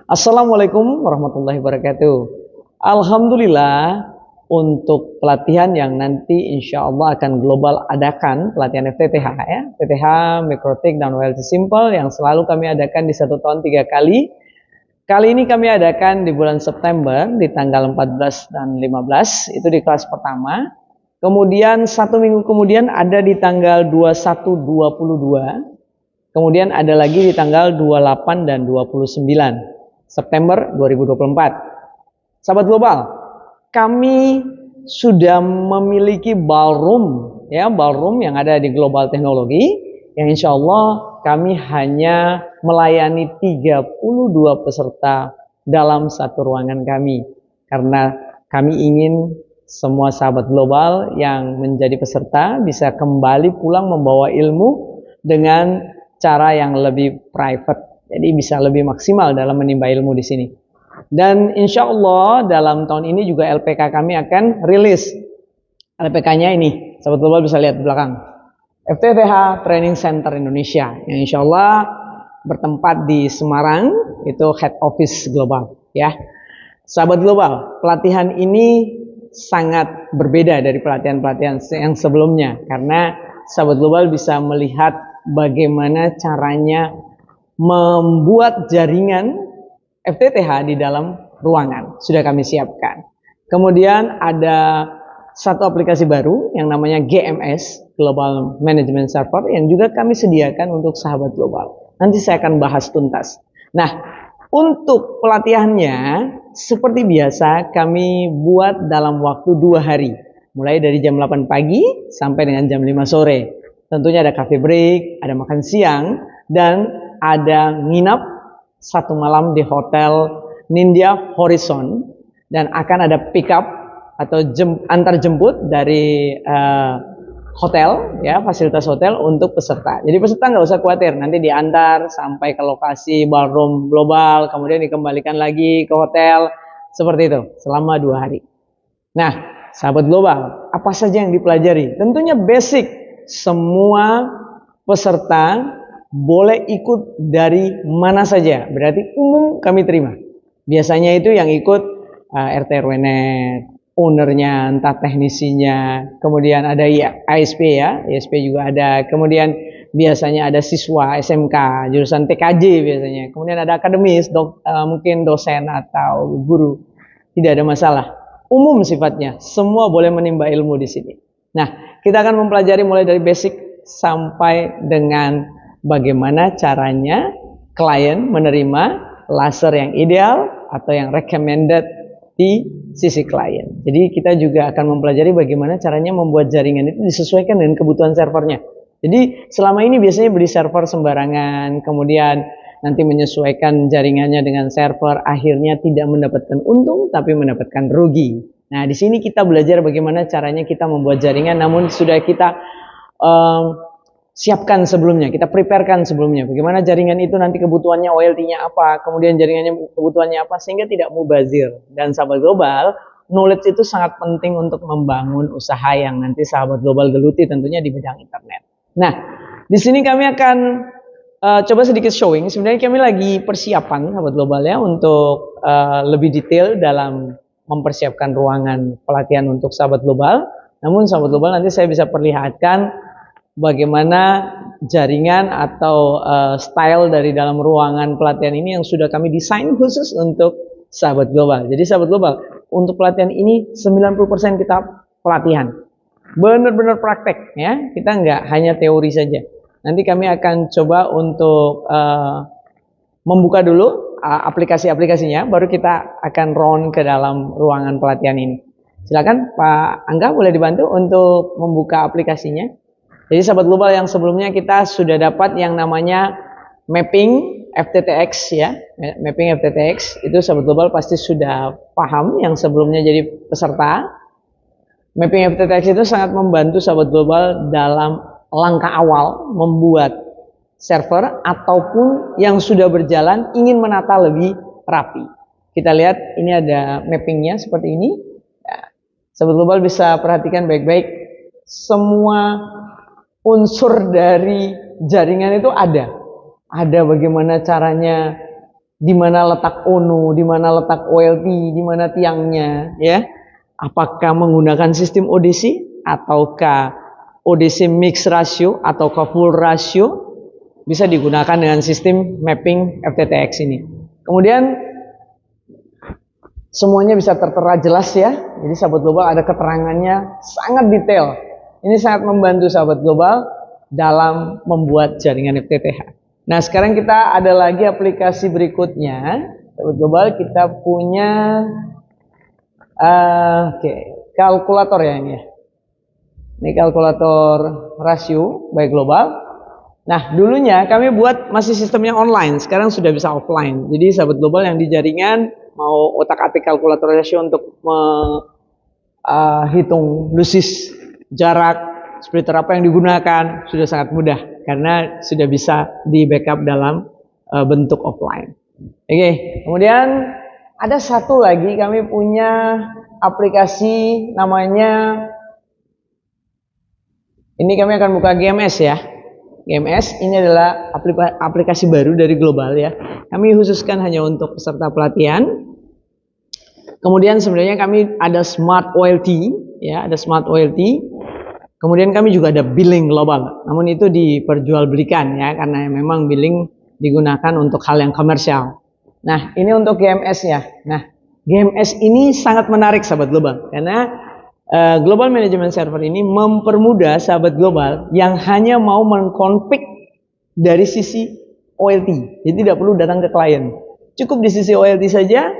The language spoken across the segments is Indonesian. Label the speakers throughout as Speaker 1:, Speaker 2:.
Speaker 1: Assalamualaikum warahmatullahi wabarakatuh. Alhamdulillah untuk pelatihan yang nanti insya Allah akan global adakan pelatihan FTTH ya, FTTH, Mikrotik dan WLC Simple yang selalu kami adakan di 1 tahun 3 kali. Kali ini kami adakan di bulan September di tanggal 14 dan 15 itu di kelas pertama. Kemudian 1 minggu kemudian ada di tanggal 21, 22. Kemudian ada lagi di tanggal 28 dan 29 September 2024. Sahabat global, kami sudah memiliki ballroom ya, ballroom yang ada di Global Teknologi yang insya Allah kami hanya melayani 32 peserta dalam satu ruangan kami karena kami ingin semua sahabat global yang menjadi peserta bisa kembali pulang membawa ilmu dengan cara yang lebih private, jadi bisa lebih maksimal dalam menimba ilmu di sini. Dan insya Allah dalam tahun ini juga LPK kami akan rilis. LPK-nya ini, sahabat global bisa lihat di belakang. FTTH Training Center Indonesia yang insya Allah bertempat di Semarang, itu head office global ya. Sahabat global, pelatihan ini sangat berbeda dari pelatihan-pelatihan yang sebelumnya karena sahabat global bisa melihat bagaimana caranya membuat jaringan FTTH di dalam ruangan. Sudah kami siapkan. Kemudian ada satu aplikasi baru yang namanya GMS, Global Management Server, yang juga kami sediakan untuk sahabat global. Nanti saya akan bahas tuntas. Nah, untuk pelatihannya seperti biasa kami buat dalam waktu 2 hari. Mulai dari jam 8 pagi sampai dengan jam 5 sore. Tentunya ada cafe break, ada makan siang, dan ada nginap 1 malam di Hotel Nindya Horizon, dan akan ada pick up atau antar jemput dari hotel ya, fasilitas hotel untuk peserta. Jadi peserta nggak usah khawatir, nanti diantar sampai ke lokasi ballroom global, kemudian dikembalikan lagi ke hotel, seperti itu selama 2 hari. Nah, sahabat global, apa saja yang dipelajari? Tentunya basic, semua peserta boleh ikut dari mana saja, berarti umum kami terima. Biasanya itu yang ikut RT RW-net, ownernya, entah teknisinya, kemudian ada ISP ya, ISP juga ada, kemudian biasanya ada siswa SMK, jurusan TKJ biasanya, kemudian ada akademis, mungkin dosen atau guru, tidak ada masalah. Umum sifatnya, semua boleh menimba ilmu di sini. Nah, kita akan mempelajari mulai dari basic sampai dengan bagaimana caranya klien menerima laser yang ideal atau yang recommended di sisi klien. Jadi kita juga akan mempelajari bagaimana caranya membuat jaringan itu disesuaikan dengan kebutuhan servernya. Jadi selama ini biasanya beli server sembarangan, kemudian nanti menyesuaikan jaringannya dengan server, akhirnya tidak mendapatkan untung tapi mendapatkan rugi. Nah, di sini kita belajar bagaimana caranya kita membuat jaringan, namun sudah kita siapkan sebelumnya, kita preparekan sebelumnya. Bagaimana jaringan itu nanti kebutuhannya OLT-nya apa, kemudian jaringannya kebutuhannya apa, sehingga tidak mubazir. Dan sahabat global, knowledge itu sangat penting untuk membangun usaha yang nanti sahabat global geluti tentunya di bidang internet. Nah, di sini kami akan coba sedikit showing. Sebenarnya kami lagi persiapan sahabat global ya untuk lebih detail dalam mempersiapkan ruangan pelatihan untuk sahabat global. Namun sahabat global nanti saya bisa perlihatkan bagaimana jaringan atau style dari dalam ruangan pelatihan ini yang sudah kami desain khusus untuk sahabat global. Jadi sahabat global, untuk pelatihan ini 90% kita pelatihan. Benar-benar praktek ya. Kita nggak hanya teori saja. Nanti kami akan coba untuk membuka dulu aplikasi-aplikasinya, baru kita akan round ke dalam ruangan pelatihan ini. Silakan Pak Angga, boleh dibantu untuk membuka aplikasinya. Jadi sahabat global, yang sebelumnya kita sudah dapat yang namanya mapping FTTX ya, mapping FTTX itu sahabat global pasti sudah paham yang sebelumnya jadi peserta. Mapping FTTX itu sangat membantu sahabat global dalam langkah awal membuat server ataupun yang sudah berjalan ingin menata lebih rapi. Kita lihat ini ada mappingnya seperti ini. Sahabat global bisa perhatikan baik-baik, semua unsur dari jaringan itu ada bagaimana caranya di mana letak ONO, di mana letak OLT, di mana tiangnya, ya. Apakah menggunakan sistem ODC ataukah ODC mix ratio ataukah full ratio, bisa digunakan dengan sistem mapping FTTX ini. Kemudian semuanya bisa tertera jelas ya. Jadi sahabat global ada keterangannya sangat detail. Ini sangat membantu sahabat global dalam membuat jaringan FTTH. Nah, sekarang kita ada lagi aplikasi berikutnya. Sahabat global, kita punya kalkulator ya ini ya. Ini kalkulator rasio by global. Nah, dulunya kami buat masih sistemnya online, sekarang sudah bisa offline. Jadi sahabat global yang di jaringan mau otak-atik kalkulator rasio untuk menghitung lusis, jarak, splitter apa yang digunakan, sudah sangat mudah karena sudah bisa di backup dalam bentuk offline. Oke, kemudian ada satu lagi, kami punya aplikasi namanya, ini kami akan buka GMS ya. GMS ini adalah aplikasi baru dari global ya. Kami khususkan hanya untuk peserta pelatihan. Kemudian sebenarnya kami ada Smart OLT ya, ada Smart OLT. Kemudian kami juga ada billing global. Namun itu diperjualbelikan ya, karena memang billing digunakan untuk hal yang komersial. Nah, ini untuk GMS ya. Nah, GMS ini sangat menarik sahabat global karena Global Management Server ini mempermudah sahabat global yang hanya mau mengkonfig dari sisi OLT. Jadi tidak perlu datang ke klien. Cukup di sisi OLT saja,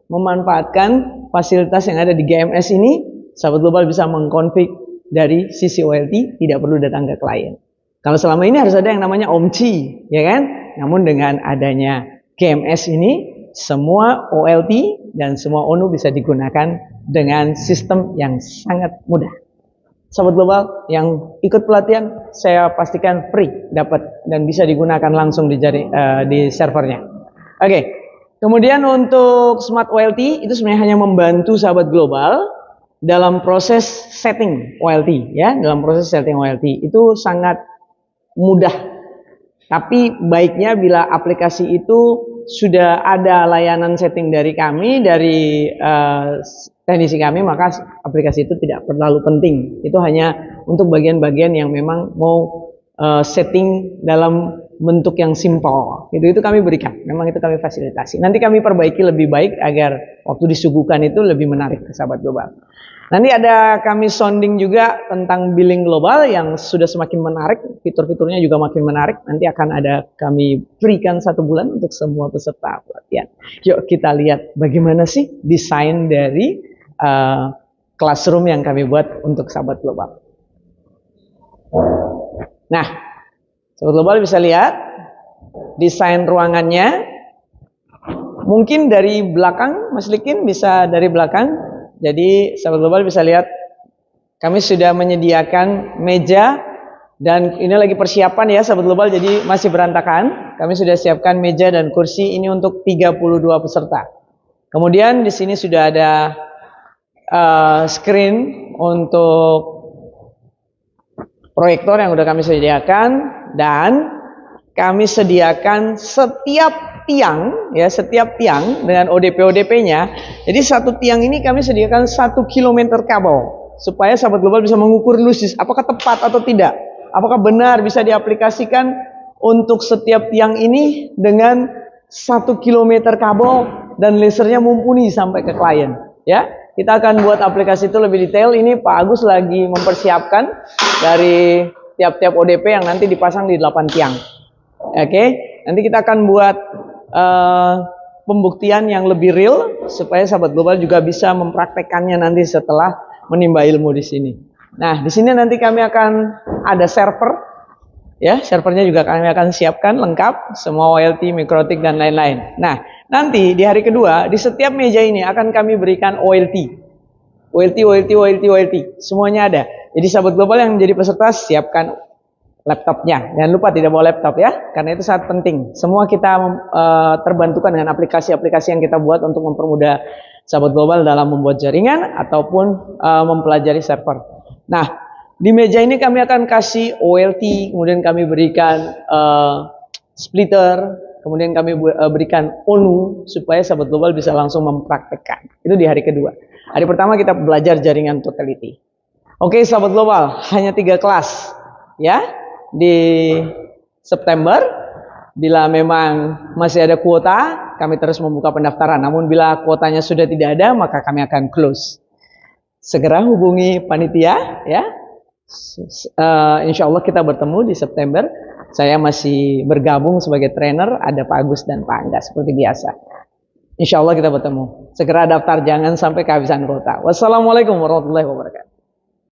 Speaker 1: memanfaatkan fasilitas yang ada di GMS ini, sahabat global bisa mengkonfig dari sisi OLT, tidak perlu datang ke klien. Kalau selama ini harus ada yang namanya OMCI, ya kan? Namun dengan adanya GMS ini, semua OLT dan semua ONO bisa digunakan dengan sistem yang sangat mudah. Sahabat global yang ikut pelatihan, saya pastikan free dapat dan bisa digunakan langsung di servernya. Oke. Kemudian untuk Smart OLT itu sebenarnya hanya membantu sahabat global dalam proses setting OLT ya, dalam proses setting OLT itu sangat mudah. Tapi baiknya bila aplikasi itu sudah ada layanan setting dari kami, dari teknisi kami, maka aplikasi itu tidak terlalu penting. Itu hanya untuk bagian-bagian yang memang mau setting dalam bentuk yang simple. Itu kami berikan. Memang itu kami fasilitasi. Nanti kami perbaiki lebih baik agar waktu disuguhkan itu lebih menarik ke sahabat global. Nanti ada kami sounding juga tentang billing global yang sudah semakin menarik, fitur-fiturnya juga makin menarik. Nanti akan ada kami berikan 1 bulan untuk semua peserta pelatihan. Yuk kita lihat bagaimana sih desain dari classroom yang kami buat untuk sahabat global. Nah, sahabat global bisa lihat desain ruangannya. Mungkin dari belakang, Mas Likin bisa dari belakang. Jadi sahabat global bisa lihat kami sudah menyediakan meja dan ini lagi persiapan ya sahabat global, jadi masih berantakan. Kami sudah siapkan meja dan kursi ini untuk 32 peserta. Kemudian di sini sudah ada screen untuk proyektor yang sudah kami sediakan dan kami sediakan setiap tiang dengan ODP-ODP-nya. Jadi satu tiang ini kami sediakan 1 km kabel supaya sahabat global bisa mengukur lusis apakah tepat atau tidak, apakah benar bisa diaplikasikan untuk setiap tiang ini dengan 1 km kabel dan lasernya mumpuni sampai ke klien. Ya, kita akan buat aplikasi itu lebih detail. Ini Pak Agus lagi mempersiapkan dari tiap-tiap ODP yang nanti dipasang di 8 tiang. Oke, nanti kita akan buat pembuktian yang lebih real supaya sahabat global juga bisa mempraktekannya nanti setelah menimba ilmu di sini. Nah, di sini nanti kami akan ada server, ya, servernya juga kami akan siapkan lengkap, semua OLT, mikrotik dan lain-lain. Nah, nanti di hari kedua di setiap meja ini akan kami berikan OLT, semuanya ada. Jadi sahabat global yang menjadi peserta siapkan laptopnya. Jangan lupa tidak bawa laptop ya, karena itu sangat penting. Semua kita terbantukan dengan aplikasi-aplikasi yang kita buat untuk mempermudah sahabat global dalam membuat jaringan ataupun mempelajari server. Nah, di meja ini kami akan kasih OLT, kemudian kami berikan splitter, kemudian kami berikan ONU supaya sahabat global bisa langsung mempraktekkan. Itu di hari kedua. Hari pertama kita belajar jaringan totality. Oke, sahabat global, hanya 3 kelas ya di September. Bila memang masih ada kuota, kami terus membuka pendaftaran. Namun bila kuotanya sudah tidak ada, maka kami akan close. Segera hubungi panitia ya. Insya Allah kita bertemu di September. Saya masih bergabung sebagai trainer, ada Pak Agus dan Pak Angga seperti biasa. Insya Allah kita bertemu. Segera daftar, jangan sampai kehabisan kuota. Wassalamualaikum warahmatullahi wabarakatuh.